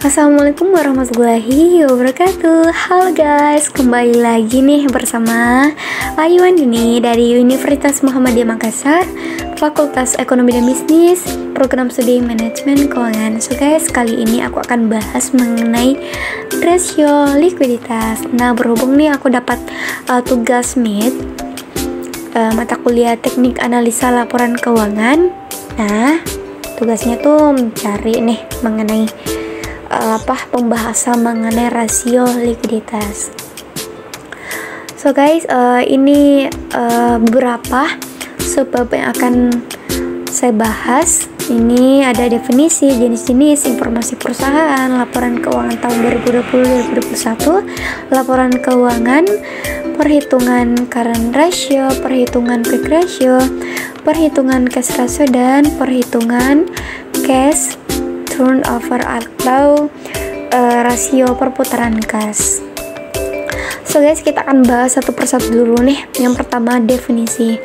Assalamualaikum warahmatullahi wabarakatuh. Halo guys, kembali lagi nih bersama Ayu Andini dari Universitas Muhammadiyah Makassar, Fakultas Ekonomi dan Bisnis, Program Studi Manajemen Keuangan. So guys, kali ini aku akan bahas mengenai rasio likuiditas. Nah, berhubung nih aku dapat tugas mata kuliah Teknik Analisa Laporan Keuangan. Nah, tugasnya tuh mencari nih mengenai pembahasan mengenai rasio likuiditas. So guys, ini beberapa sebab yang akan saya bahas. Ini ada definisi, jenis-jenis informasi perusahaan, laporan keuangan tahun 2020-2021, laporan keuangan, perhitungan current ratio, perhitungan quick ratio, perhitungan cash ratio, dan perhitungan cash turnover atau rasio perputaran kas. So guys, kita akan bahas satu persatu dulu nih. Yang pertama, definisi.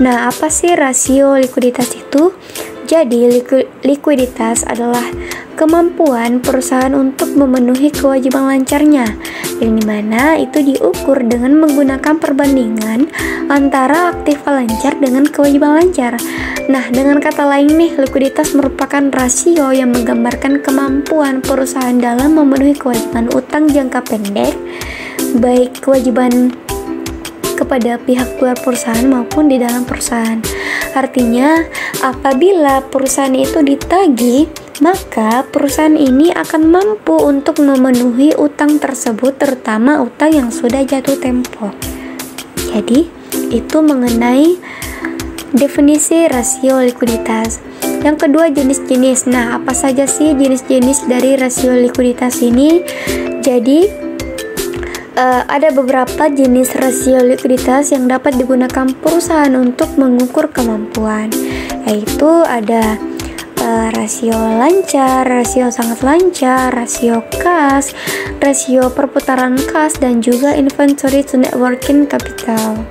Nah, apa sih rasio likuiditas itu? Jadi, likuiditas adalah kemampuan perusahaan untuk memenuhi kewajiban lancarnya, yang dimana itu diukur dengan menggunakan perbandingan antara aktiva lancar dengan kewajiban lancar. Nah, dengan kata lain nih, likuiditas merupakan rasio yang menggambarkan kemampuan perusahaan dalam memenuhi kewajiban utang jangka pendek, baik kewajiban kepada pihak luar perusahaan maupun di dalam perusahaan. Artinya, apabila perusahaan itu ditagih, maka perusahaan ini akan mampu untuk memenuhi utang tersebut, terutama utang yang sudah jatuh tempo. Jadi, itu mengenai definisi rasio likuiditas. Yang kedua, jenis-jenis. Nah, apa saja sih jenis-jenis dari rasio likuiditas ini? Jadi, ada beberapa jenis rasio likuiditas yang dapat digunakan perusahaan untuk mengukur kemampuan, yaitu ada rasio lancar, rasio sangat lancar, rasio kas, rasio perputaran kas, dan juga inventory to net working capital.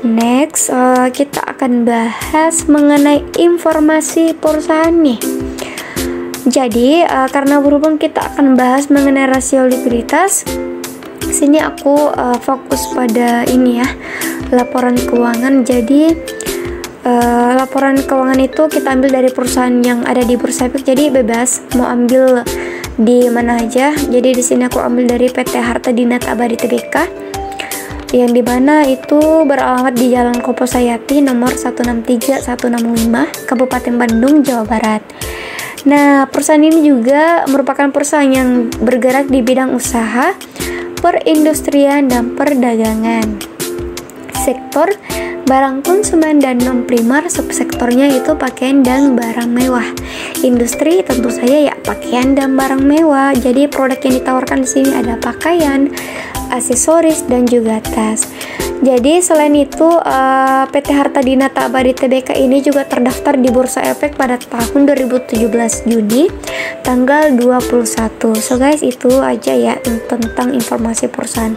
Next, kita akan bahas mengenai informasi perusahaan nih. Jadi, karena berhubung kita akan bahas mengenai rasio likuiditas, sini aku fokus pada ini ya, laporan keuangan. Jadi laporan keuangan itu kita ambil dari perusahaan yang ada di Bursa Efek, jadi bebas mau ambil di mana aja. Jadi di sini aku ambil dari PT Harta Dinat Abadi Tbk, yang dimana itu beralamat di Jalan Koposayati nomor 163-165 Kabupaten Bandung, Jawa Barat. Nah, perusahaan ini juga merupakan perusahaan yang bergerak di bidang usaha, perindustrian, dan perdagangan. Sektor barang konsumen dan non primer, subsektornya itu pakaian dan barang mewah. Industri tentu saja ya pakaian dan barang mewah. Jadi produk yang ditawarkan di sini ada pakaian, aksesoris, dan juga tas. Jadi selain itu PT Harta Dinata Abadi Tbk ini juga terdaftar di Bursa Efek pada tahun 2017 Juni tanggal 21. So guys, itu aja ya tentang informasi perusahaan.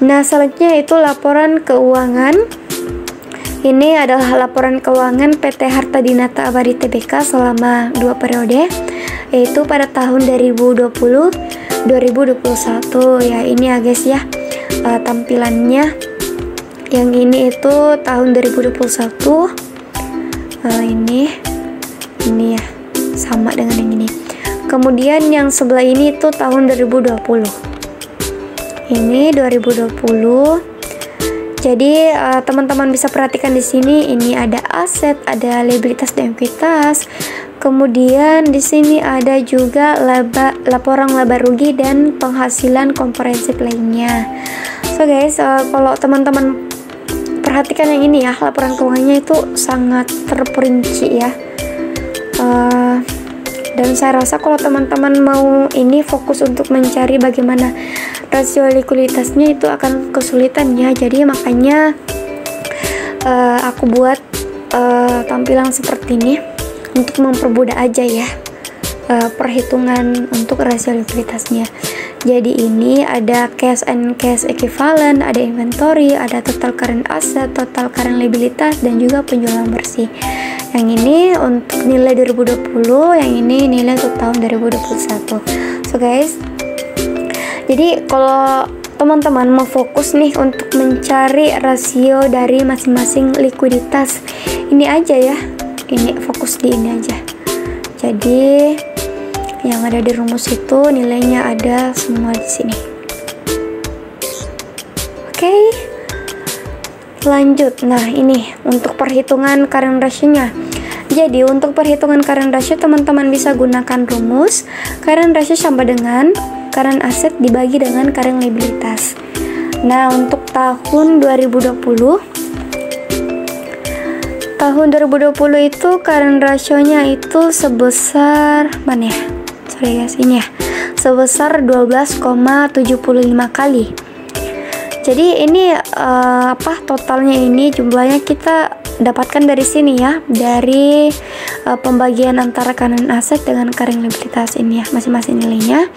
Nah, selanjutnya itu laporan keuangan. Ini adalah laporan keuangan PT Harta Dinata Abadi Tbk selama 2 periode, yaitu pada tahun 2020-2021 ya. Ini ya guys ya, tampilannya. Yang ini itu tahun 2021. Ini ya, sama dengan yang ini. Kemudian yang sebelah ini itu tahun 2020. Ini 2020. Jadi teman-teman bisa perhatikan di sini, ini ada aset, ada liabilitas dan ekuitas. Kemudian di sini ada juga laporan laba rugi dan penghasilan komprehensif lainnya. So guys, kalau teman-teman perhatikan yang ini ya, laporan keuangannya itu sangat terperinci ya. Dan saya rasa kalau teman-teman mau ini fokus untuk mencari bagaimana rasio likuiditasnya itu akan kesulitan ya. Jadi makanya aku buat tampilan seperti ini untuk mempermudah aja ya perhitungan untuk rasio likuiditasnya. Jadi ini ada cash and cash equivalent, ada inventory, ada total current asset, total current liabilitas, dan juga penjualan bersih. Yang ini untuk nilai 2020, yang ini nilai untuk tahun 2021. So guys, jadi kalau teman-teman mau fokus nih untuk mencari rasio dari masing-masing likuiditas, ini aja ya, ini fokus di ini aja. Jadi yang ada di rumus itu nilainya ada semua di sini. Oke, lanjut. Nah, ini untuk perhitungan current ratio-nya. Jadi untuk perhitungan current ratio, teman-teman bisa gunakan rumus current ratio sama dengan current asset dibagi dengan current liabilitas. Nah, untuk tahun 2020 itu current ratio-nya itu sebesar mana ya? Sorry guys, ini ya. Sebesar 12,75 kali. Jadi ini totalnya ini jumlahnya kita dapatkan dari sini ya, dari pembagian antara current asset dengan current liabilitas ini ya, masing-masing nilainya.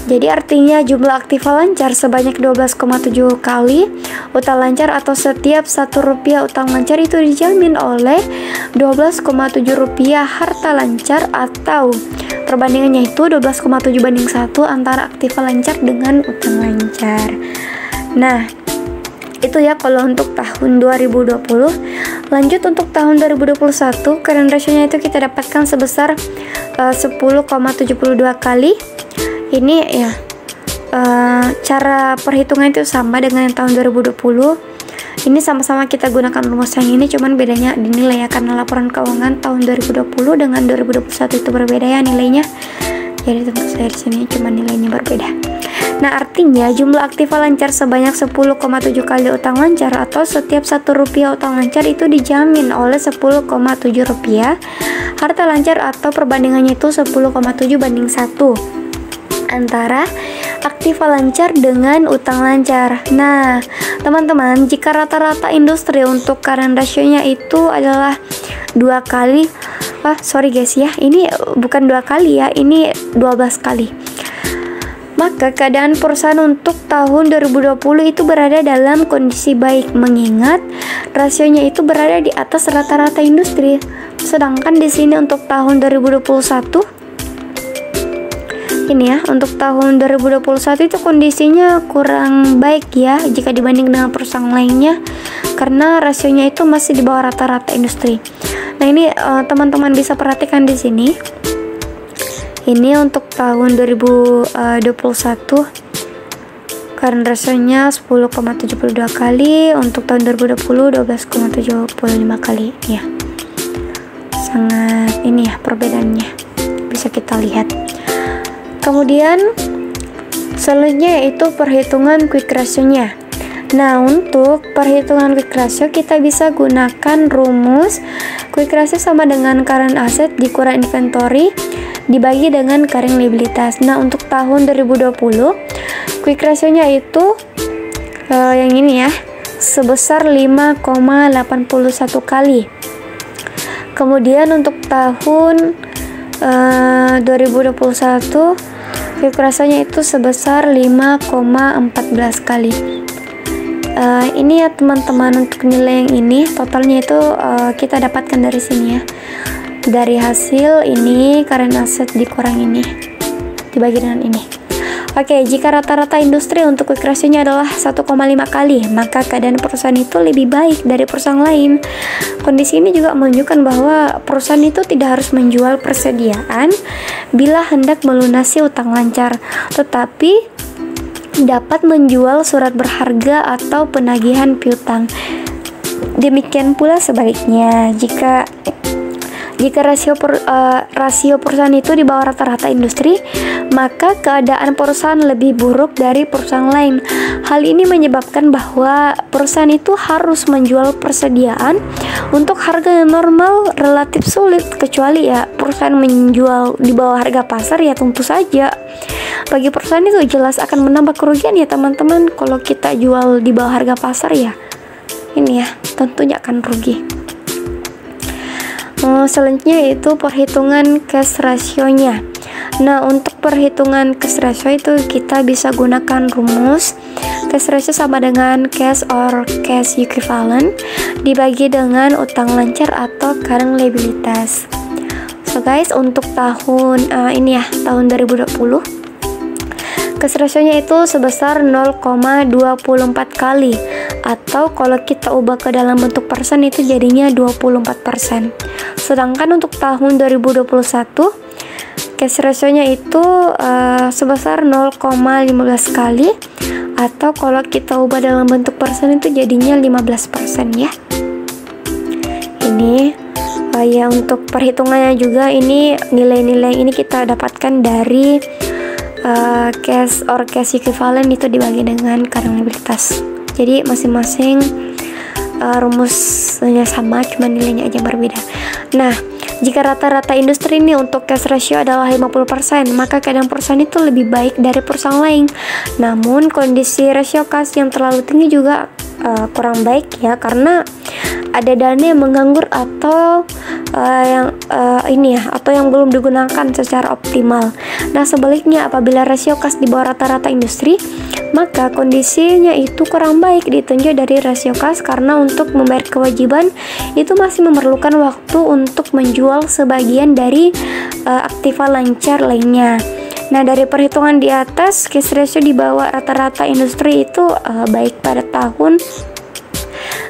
Jadi artinya jumlah aktiva lancar sebanyak 12,7 kali utang lancar, atau setiap Rp1 utang lancar itu dijamin oleh 12,7 rupiah harta lancar, atau perbandingannya itu 12,7:1 antara aktiva lancar dengan utang lancar. Nah, itu ya kalau untuk tahun 2020. Lanjut untuk tahun 2021, current ratio-nya itu kita dapatkan sebesar 10,72 kali. Ini ya, cara perhitungan itu sama dengan yang tahun 2020. Ini sama-sama kita gunakan rumus yang ini, cuman bedanya dinilai ya, karena laporan keuangan tahun 2020 dengan 2021 itu berbeda ya nilainya. Jadi tentu saya di sini cuma nilainya berbeda. Nah, artinya jumlah aktiva lancar sebanyak 10,7 kali utang lancar, atau setiap Rp1 utang lancar itu dijamin oleh 10,7 rupiah harta lancar, atau perbandingannya itu 10,7:1 antara aktiva lancar dengan utang lancar. Nah, teman-teman, jika rata-rata industri untuk current ratio-nya itu adalah 2 kali, sorry guys ya, ini bukan 2 kali ya, ini 12 kali. Maka keadaan perusahaan untuk tahun 2020 itu berada dalam kondisi baik, mengingat rasionya itu berada di atas rata-rata industri. Sedangkan di sini untuk tahun 2021 ini ya, untuk tahun 2021 itu kondisinya kurang baik ya jika dibanding dengan perusahaan lainnya, karena rasionya itu masih di bawah rata-rata industri. Nah, ini teman-teman bisa perhatikan di sini. Ini untuk tahun 2021 current ratio-nya 10,72 kali, untuk tahun 2020 12,75 kali ya. Sangat ini ya perbedaannya, bisa kita lihat. Kemudian selanjutnya yaitu perhitungan quick ratio-nya. Nah, untuk perhitungan quick ratio kita bisa gunakan rumus quick ratio sama dengan current asset dikurang inventory dibagi dengan current liabilitas. Nah, untuk tahun 2020 quick ratio-nya itu yang ini ya, sebesar 5,81 kali. Kemudian untuk tahun 2021 quick ratio-nya itu sebesar 5,14 kali. Ini ya teman-teman, untuk nilai yang ini totalnya itu kita dapatkan dari sini ya, dari hasil ini current asset dikurang ini dibagi dengan ini. Oke, jika rata-rata industri untuk quick ratio-nya adalah 1,5 kali, maka keadaan perusahaan itu lebih baik dari perusahaan lain. Kondisi ini juga menunjukkan bahwa perusahaan itu tidak harus menjual persediaan bila hendak melunasi utang lancar, tetapi dapat menjual surat berharga atau penagihan piutang. Demikian pula sebaliknya, jika rasio perusahaan itu di bawah rata-rata industri, maka keadaan perusahaan lebih buruk dari perusahaan lain. Hal ini menyebabkan bahwa perusahaan itu harus menjual persediaan untuk harga yang normal relatif sulit, kecuali ya perusahaan menjual di bawah harga pasar, ya tentu saja bagi perusahaan itu jelas akan menambah kerugian ya teman-teman. Kalau kita jual di bawah harga pasar ya ini ya tentunya akan rugi. Selanjutnya yaitu perhitungan cash ratio-nya. Nah, untuk perhitungan cash ratio itu kita bisa gunakan rumus cash ratio sama dengan cash or cash equivalent dibagi dengan utang lancar atau current liabilities. So guys, untuk tahun ini ya, tahun 2020, cash ratio-nya itu sebesar 0,24 kali, atau kalau kita ubah ke dalam bentuk persen itu jadinya 24%. Sedangkan untuk tahun 2021 cash ratio-nya itu sebesar 0,15 kali, atau kalau kita ubah dalam bentuk persen itu jadinya 15% ya. Ini ya, untuk perhitungannya juga ini nilai-nilai ini kita dapatkan dari cash or cash equivalent itu dibagi dengan current liabilities. Jadi masing-masing rumusnya sama, cuma nilainya aja berbeda. Nah, jika rata-rata industri ini untuk cash ratio adalah 50%, maka keadaan perusahaan itu lebih baik dari perusahaan lain. Namun kondisi rasio kas yang terlalu tinggi juga kurang baik ya, karena ada dana yang menganggur atau atau yang belum digunakan secara optimal. Nah, sebaliknya apabila rasio kas di bawah rata-rata industri, maka kondisinya itu kurang baik ditinjau dari rasio kas, karena untuk membayar kewajiban itu masih memerlukan waktu untuk menjual sebagian dari aktiva lancar lainnya. Nah, dari perhitungan di atas, cash ratio di bawah rata-rata industri itu baik pada tahun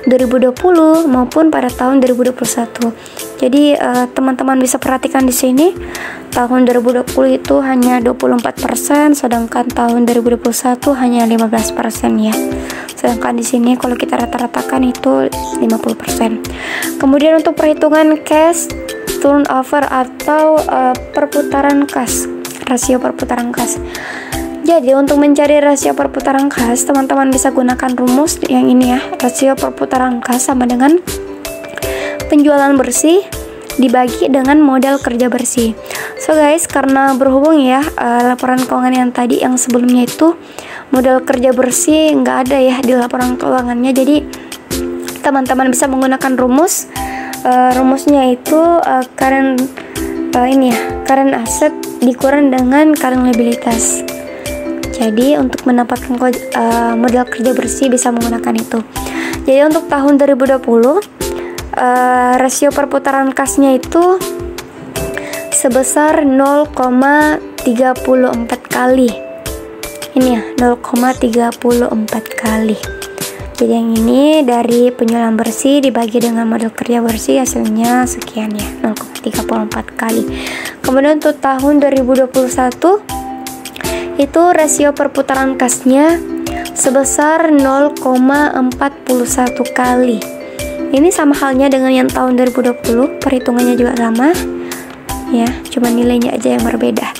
2020 maupun pada tahun 2021. Jadi teman-teman bisa perhatikan di sini, tahun 2020 itu hanya 24%, sedangkan tahun 2021 hanya 15% ya. Sedangkan di sini kalau kita rata-ratakan itu 50%. Kemudian untuk perhitungan cash turnover atau perputaran kas, rasio perputaran kas. Jadi untuk mencari rasio perputaran kas, teman-teman bisa gunakan rumus yang ini ya. Rasio perputaran kas sama dengan penjualan bersih dibagi dengan modal kerja bersih. So guys, karena berhubung ya laporan keuangan yang tadi yang sebelumnya itu modal kerja bersih nggak ada ya di laporan keuangannya, jadi teman-teman bisa menggunakan rumus. Rumusnya itu current asset dikurang dengan current liabilities. Jadi untuk mendapatkan modal kerja bersih bisa menggunakan itu. Jadi untuk tahun 2020 rasio perputaran kasnya itu sebesar 0,34 kali. Ini ya, 0,34 kali. Jadi yang ini dari penjualan bersih dibagi dengan modal kerja bersih, hasilnya sekian ya, 0,34 kali. Kemudian untuk tahun 2021 itu rasio perputaran kasnya sebesar 0,41 kali. Ini sama halnya dengan yang tahun 2020, perhitungannya juga sama ya, cuma nilainya aja yang berbeda.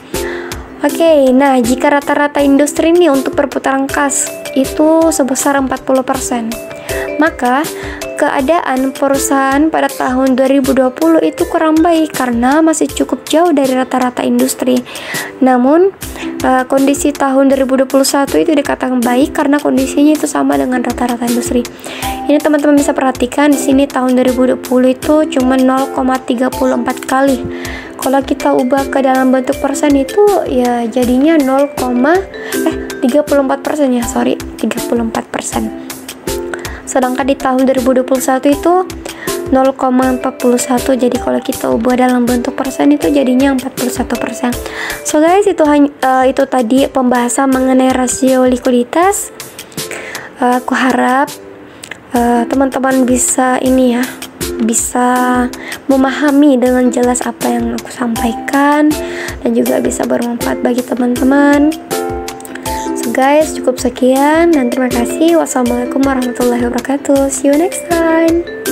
Oke, nah jika rata-rata industri ini untuk perputaran kas itu sebesar 40%, maka keadaan perusahaan pada tahun 2020 itu kurang baik karena masih cukup jauh dari rata-rata industri. Namun kondisi tahun 2021 itu dikatakan baik karena kondisinya itu sama dengan rata-rata industri. Ini teman-teman bisa perhatikan di sini tahun 2020 itu cuma 0,34 kali. Kalau kita ubah ke dalam bentuk persen itu ya jadinya 34% ya, 34%. Sedangkan di tahun 2021 itu 0,41. Jadi kalau kita ubah dalam bentuk persen itu jadinya 41%. So guys, itu tadi pembahasan mengenai rasio likuiditas. Aku harap teman-teman bisa bisa memahami dengan jelas apa yang aku sampaikan dan juga bisa bermanfaat bagi teman-teman. So guys, cukup sekian dan terima kasih. Wassalamualaikum warahmatullahi wabarakatuh. See you next time.